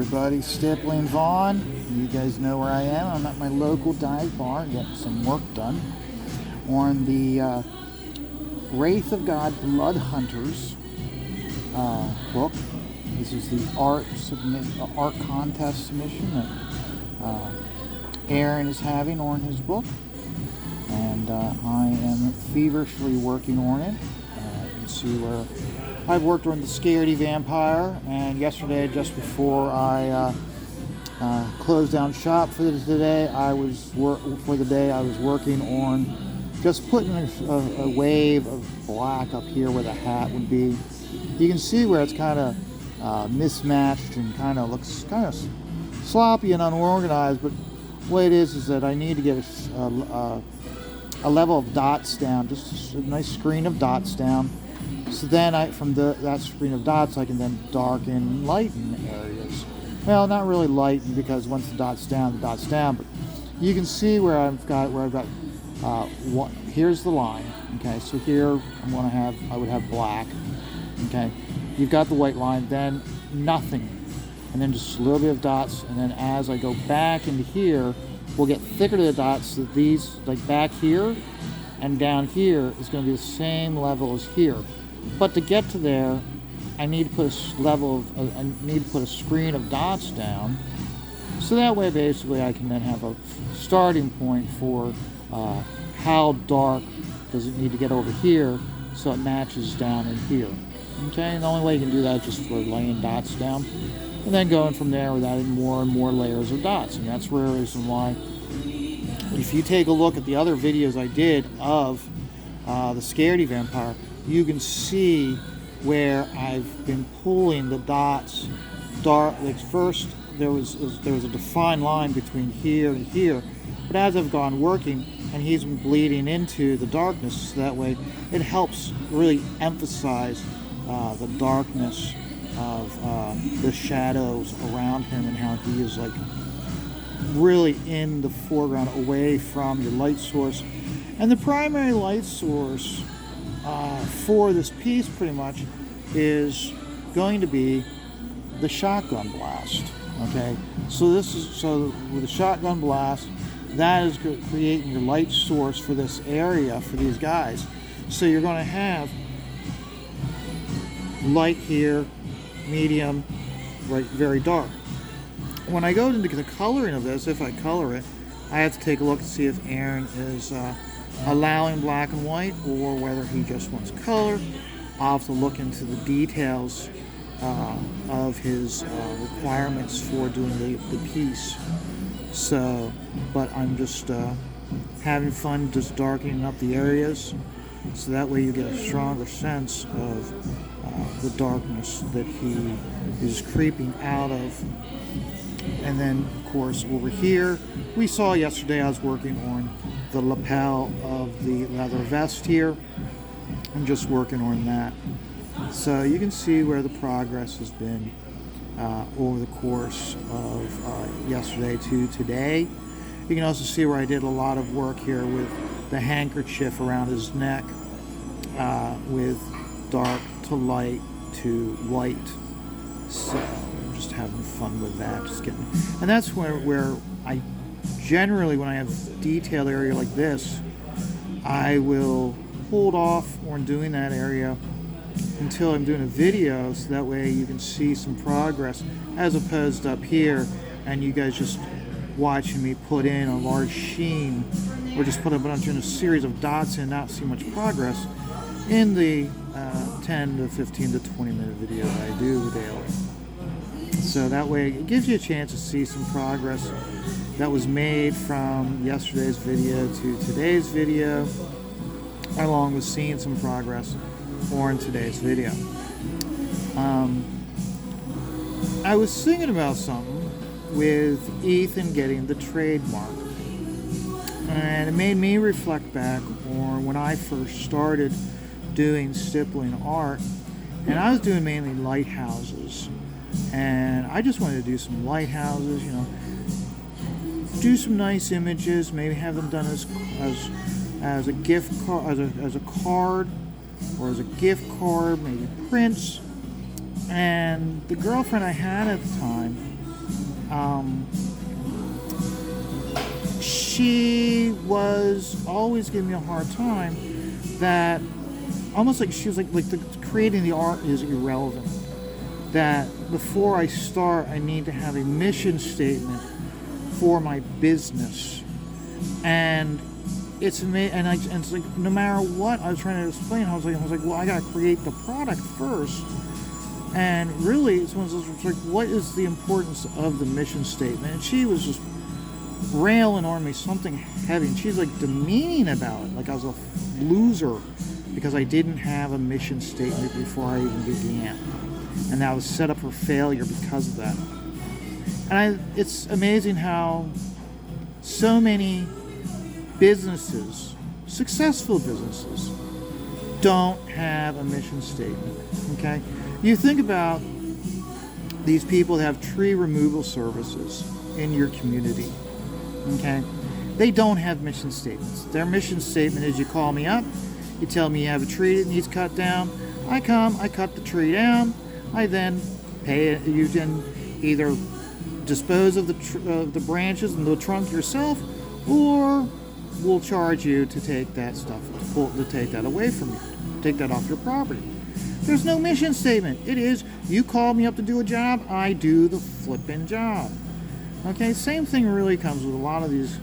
everybody, Stippling's on. You guys know where I am. I'm at my local dive bar getting some work done on the Wraith of God Blood Hunters book. This is the art contest submission that Aaron is having on his book, and I am feverishly working on it. You can see where I've worked on the Scaredy Vampire, and yesterday, just before I closed down shop for today, I was working on just putting a wave of black up here where the hat would be. You can see where it's kind of mismatched and kind of looks kind of sloppy and unorganized, but what it is that I need to get a level of dots down, just a nice screen of dots down. So then from that screen of dots, I can then darken and lighten areas. Well, not really lighten, because once the dot's down, but you can see where I've got here's the line. Okay, so here I would have black. Okay, you've got the white line, then nothing, and then just a little bit of dots, and then as I go back into here, we'll get thicker to the dots. That these, like back here and down here, is going to be the same level as here. But to get to there, I need to put a screen of dots down, so that way basically I can then have a starting point for how dark does it need to get over here so it matches down in here. Okay, and the only way you can do that is just for laying dots down, and then going from there with adding more and more layers of dots. And that's where reason why, if you take a look at the other videos I did of the Scaredy Vampire, you can see where I've been pulling the dots dark. Like first there was a defined line between here and here, but as I've gone working and he's been bleeding into the darkness, so that way it helps really emphasize the darkness of the shadows around him, and how he is like really in the foreground away from your light source. And the primary light source for this piece pretty much is going to be the shotgun blast. Okay, so with the shotgun blast, that is creating your light source for this area for these guys. So you're going to have light here, medium, right, very dark. When I go into the coloring of this, if I color it, I have to take a look and see if Aaron is allowing black and white, or whether he just wants color. I'll have to look into the details of his requirements for doing the piece. So, but I'm just having fun just darkening up the areas, so that way you get a stronger sense of the darkness that he is creeping out of. And then, of course, over here, we saw yesterday I was working on the lapel of the leather vest here. I'm just working on that. So you can see where the progress has been over the course of yesterday to today. You can also see where I did a lot of work here with the handkerchief around his neck, with dark to light to white. So I'm just having fun with that, and that's where I generally, when I have detailed area like this, I will hold off on doing that area until I'm doing a video, so that way you can see some progress, as opposed to up here and you guys just watching me put in a large sheen, or just put a series of dots in, not see much progress in the 10 to 15 to 20 minute video that I do daily. So that way it gives you a chance to see some progress that was made from yesterday's video to today's video, along with seeing some progress on today's video. I was thinking about something with Ethan getting the trademark, and it made me reflect back on when I first started doing stippling art, and I was doing mainly lighthouses, and I just wanted to do some lighthouses, do some nice images, maybe have them done as a gift card, as a card, or as a gift card, maybe prints. And the girlfriend I had at the time she was always giving me a hard time that almost like she was like creating the art is irrelevant. That before I start, I need to have a mission statement for my business, and it's amazing. And it's like no matter what I was trying to explain, I was like, well, I gotta create the product first. And really, it's one of those like, what is the importance of the mission statement? And she was just railing on me something heavy, and she's like demeaning about it, like I was a loser because I didn't have a mission statement before I even began, and that was set up for failure because of that. And it's amazing how so many businesses, successful businesses, don't have a mission statement. Okay, you think about these people that have tree removal services in your community. Okay, they don't have mission statements. Their mission statement is: you call me up, you tell me you have a tree that needs cut down. I come, I cut the tree down. I then pay it. You can either dispose of the branches and the trunk yourself, or we'll charge you to take that stuff, to take that away from you, take that off your property. There's no mission statement. It is, you call me up to do a job, I do the flipping job. Okay, same thing really comes with a lot of these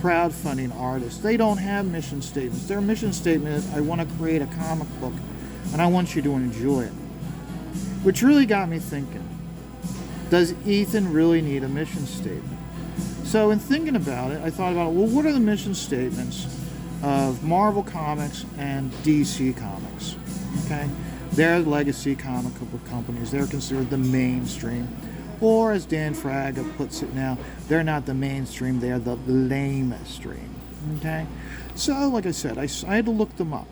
crowdfunding artists. They don't have mission statements. Their mission statement is, I want to create a comic book and I want you to enjoy it. Which really got me thinking, does Ethan really need a mission statement? So in thinking about it, I thought about, well, what are the mission statements of Marvel Comics and DC Comics? Okay, they're legacy comic book companies. They're considered the mainstream. Or as Dan Fraga puts it now, they're not the mainstream, they're the lamestream. Okay? So, like I said, I had to look them up.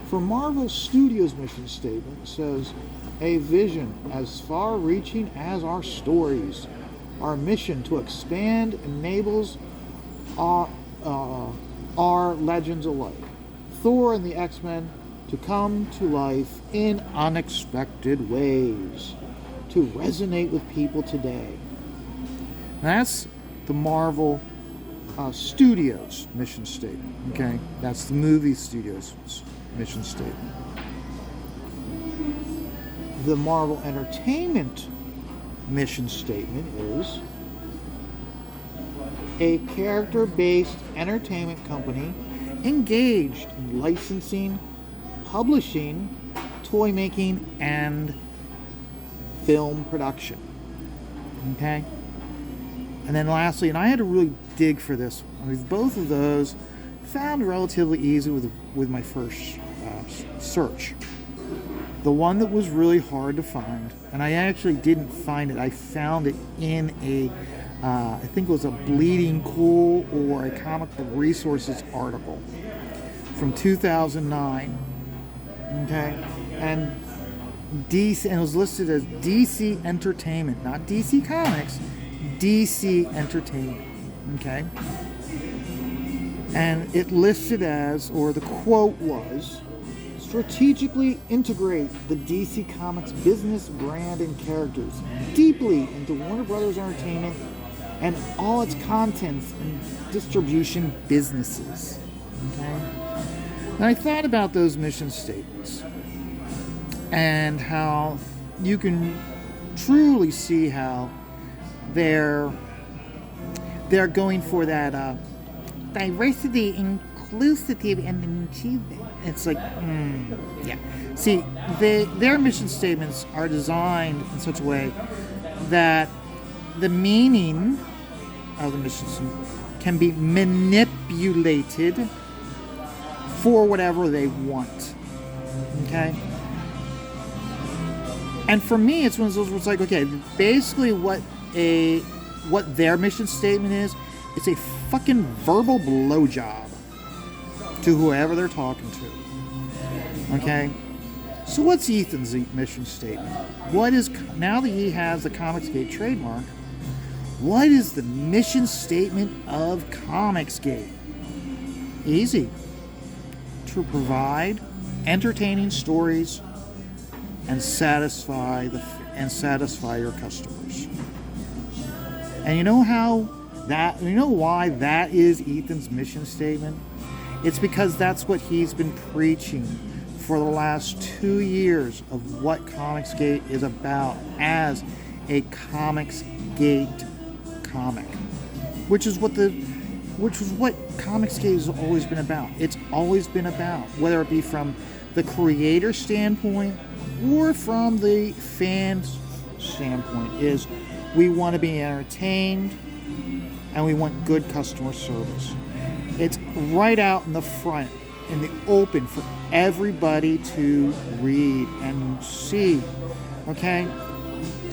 For Marvel Studios' mission statement, it says, a vision as far-reaching as our stories. Our mission to expand enables our legends alike. Thor and the X-Men to come to life in unexpected ways, to resonate with people today. That's the Marvel Studios mission statement. Okay, that's the movie studios mission statement. The Marvel Entertainment mission statement is a character-based entertainment company engaged in licensing, publishing, toy making, and film production. Okay? And then lastly, and I had to really dig for this, I mean, both of those found relatively easy with my first search. The one that was really hard to find, and I actually didn't find it, I found it in a I think it was a Bleeding Cool or a Comic Book Resources article from 2009. Okay? And it was listed as DC Entertainment, not DC Comics, DC Entertainment. Okay? And it listed as, or the quote was, strategically integrate the DC Comics business, brand, and characters deeply into Warner Brothers Entertainment and all its contents and distribution businesses. Okay? And I thought about those mission statements and how you can truly see how they're going for that diversity, inclusivity, and achievement. It's like, yeah. See, their mission statements are designed in such a way that the meaning of the mission statement can be manipulated for whatever they want. Okay? And for me, it's one of those where it's like, okay, basically what their mission statement is, it's a fucking verbal blowjob to whoever they're talking to. Okay? So what's Ethan's mission statement? What is, now that he has the Comicsgate trademark, what is the mission statement of Comicsgate? Easy. To provide entertaining stories and satisfy your customers. And you know why that is Ethan's mission statement? It's because that's what he's been preaching for the last 2 years of what Comicsgate is about as a Comicsgate comic, which is what Comicsgate has always been about. It's always been about, whether it be from the creator standpoint or from the fans standpoint, is we want to be entertained and we want good customer service. It's right out in the front, in the open for everybody to read and see. Okay?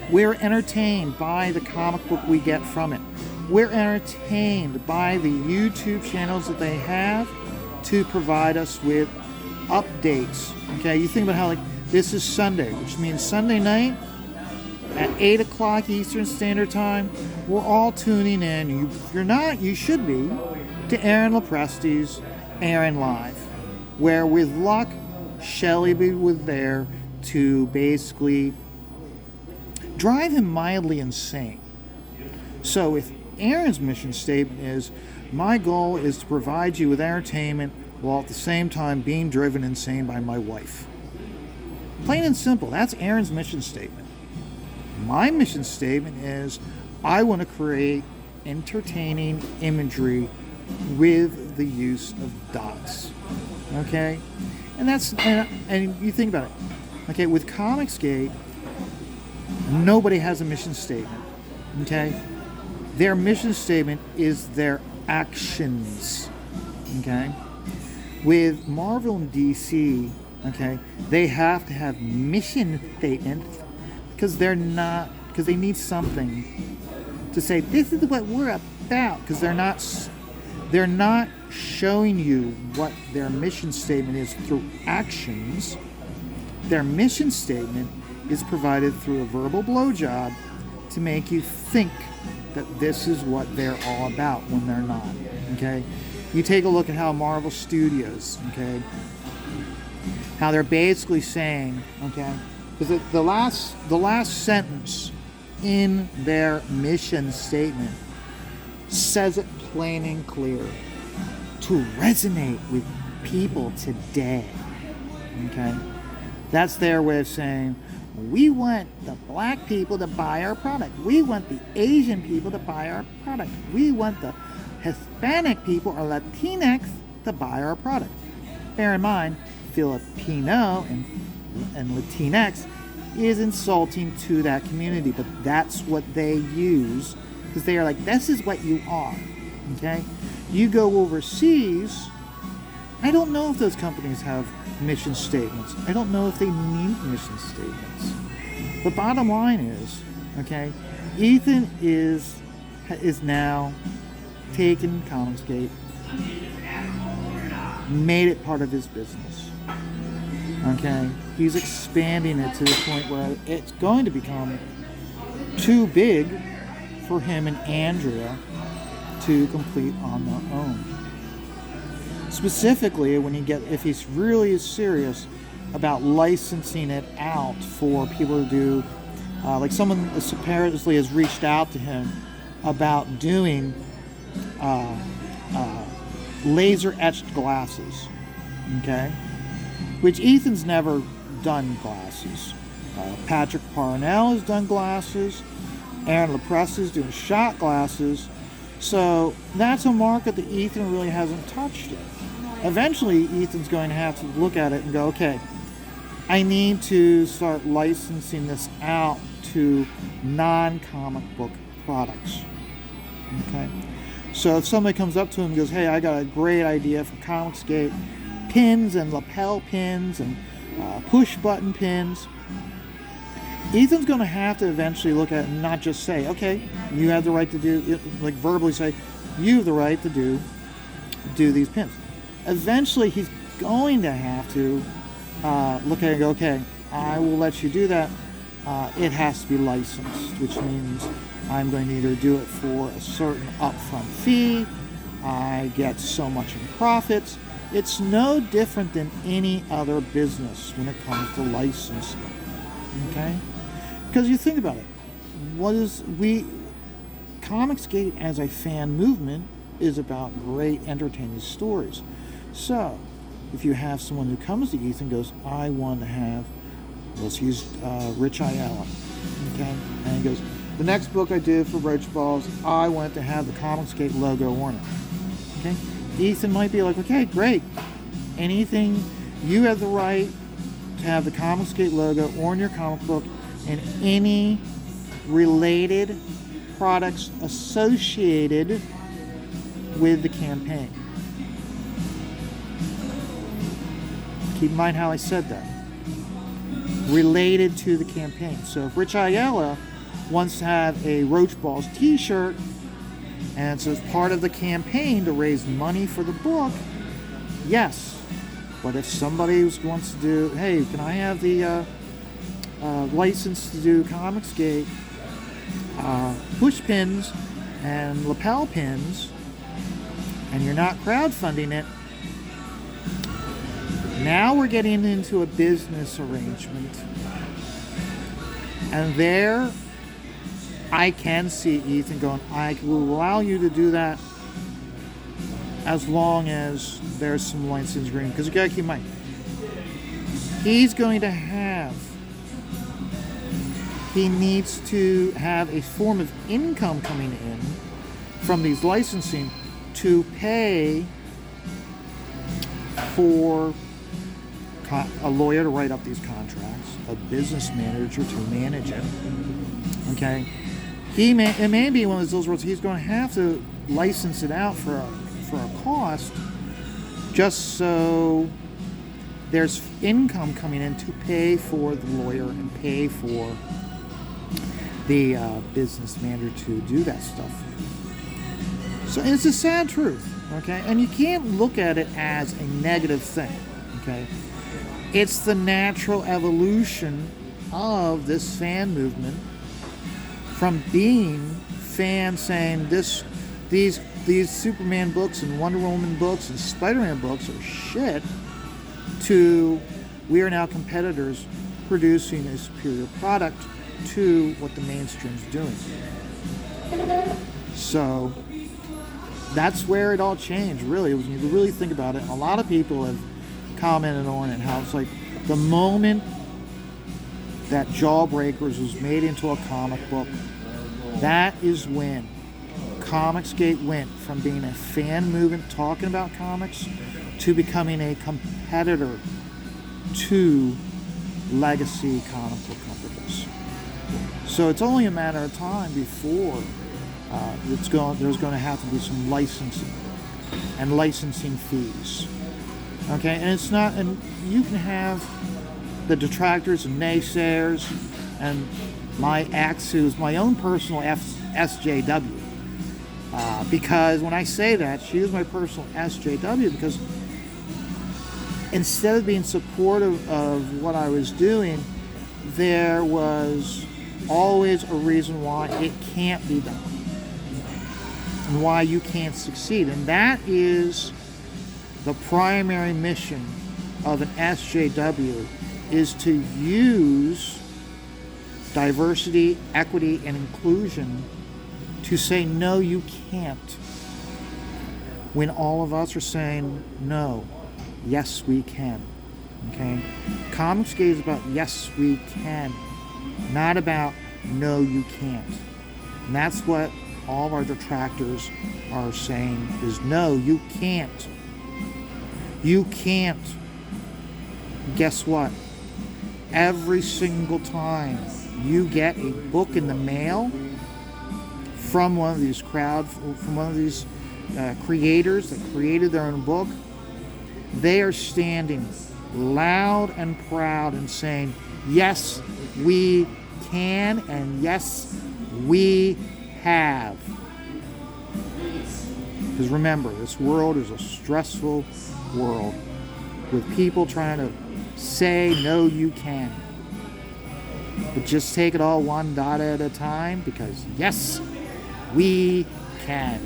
We're entertained by the comic book we get from it. We're entertained by the YouTube channels that they have to provide us with updates. Okay? You think about how, like, this is Sunday, which means Sunday night at 8 o'clock Eastern Standard Time, we're all tuning in. If you're not, you should be, to Aaron Lopresti's Aaron Live, where with luck, Shelley was there to basically drive him mildly insane. So if Aaron's mission statement is, my goal is to provide you with entertainment while at the same time being driven insane by my wife. Plain and simple, that's Aaron's mission statement. My mission statement is, I want to create entertaining imagery with the use of dots. Okay? And you think about it. Okay, with Comicsgate, nobody has a mission statement. Okay? Their mission statement is their actions. Okay? With Marvel and DC, okay, they have to have mission statements because they need something to say, this is what we're about, because they're not showing you what their mission statement is through actions. Their mission statement is provided through a verbal blowjob to make you think that this is what they're all about when they're not. Okay? You take a look at how Marvel Studios, okay, how they're basically saying, okay, because the last sentence in their mission statement says it plain and clear: to resonate with people today. Okay? That's their way of saying, we want the black people to buy our product. We want the Asian people to buy our product. We want the Hispanic people or Latinx to buy our product. Bear in mind, Filipino and Latinx is insulting to that community, but that's what they use, because they are like, this is what you are. Okay? You go overseas, I don't know if those companies have mission statements. I don't know if they need mission statements. The bottom line is, okay, Ethan is now taken Comicsgate, made it part of his business. Okay? He's expanding it to the point where it's going to become too big for him and Andrea to complete on their own. Specifically, if he's really serious about licensing it out for people to do, like someone apparently has reached out to him about doing laser etched glasses, okay? Which Ethan's never done glasses. Patrick Parnell has done glasses. Aaron Lopresti is doing shot glasses. So that's a market that Ethan really hasn't touched yet. Eventually, Ethan's going to have to look at it and go, okay, I need to start licensing this out to non-comic book products. Okay? So if somebody comes up to him and goes, hey, I got a great idea for Comicsgate pins and lapel pins and push-button pins, Ethan's going to have to eventually look at it and not just say, okay, you have the right to do it, like verbally say, you have the right to do these pins. Eventually, he's going to have to look at it and go, okay, I will let you do that. It has to be licensed, which means I'm going to either do it for a certain upfront fee. I get so much in profits. It's no different than any other business when it comes to licensing. Okay? Because you think about it. Comicsgate as a fan movement is about great entertaining stories. So if you have someone who comes to Ethan and goes, I want to have, let's use Rich Ayala, okay? And he goes, the next book I did for Roach Balls, I want to have the Comicsgate logo on it, okay? Ethan might be like, okay, great. Anything, you have the right to have the Comicsgate logo on your comic book and any related products associated with the campaign. Keep in mind how I said that. Related to the campaign. So if Rich Ayala wants to have a Roach Balls t-shirt and so it's part of the campaign to raise money for the book, yes. But if somebody wants to do, hey, can I have the license to do Comicsgate push pins and lapel pins, and you're not crowdfunding it, now we're getting into a business arrangement. And there, I can see Ethan going, I will allow you to do that as long as there's some license agreement. Because you got to keep in mind, he needs to have a form of income coming in from these licensing to pay for a lawyer to write up these contracts, a business manager to manage it. Okay, it may be one of those words. He's going to have to license it out for a cost, just so there's income coming in to pay for the lawyer and pay for the business manager to do that stuff. So it's a sad truth, okay? And you can't look at it as a negative thing, okay? It's the natural evolution of this fan movement from being fans saying these Superman books and Wonder Woman books and Spider-Man books are shit to we are now competitors producing a superior product to what the mainstream's doing. So that's where it all changed, really, when you really think about it. And a lot of people have commented on it, how it's like the moment that Jawbreakers was made into a comic book, that is when Comicsgate went from being a fan movement talking about comics to becoming a competitor to legacy comic book companies. So it's only a matter of time before there's going to have to be some licensing and licensing fees. Okay, and it's not, and you can have the detractors and naysayers, and my ex, who's my own personal SJW, because when I say that, she was my personal SJW because instead of being supportive of what I was doing, there was always a reason why it can't be done and why you can't succeed. And that is the primary mission of an SJW, is to use diversity, equity, and inclusion to say, no, you can't. When all of us are saying, no, yes, we can. Okay? Comicsgate is about yes, we can, not about no, you can't. And that's what all of our detractors are saying is, no, you can't. You can't. Guess what? Every single time you get a book in the mail from one of these creators that created their own book, they are standing loud and proud and saying, yes, we can, and yes, we have. Because remember, this world is a stressful world with people trying to say, no, you can. But just take it all one dot at a time, because yes, we can.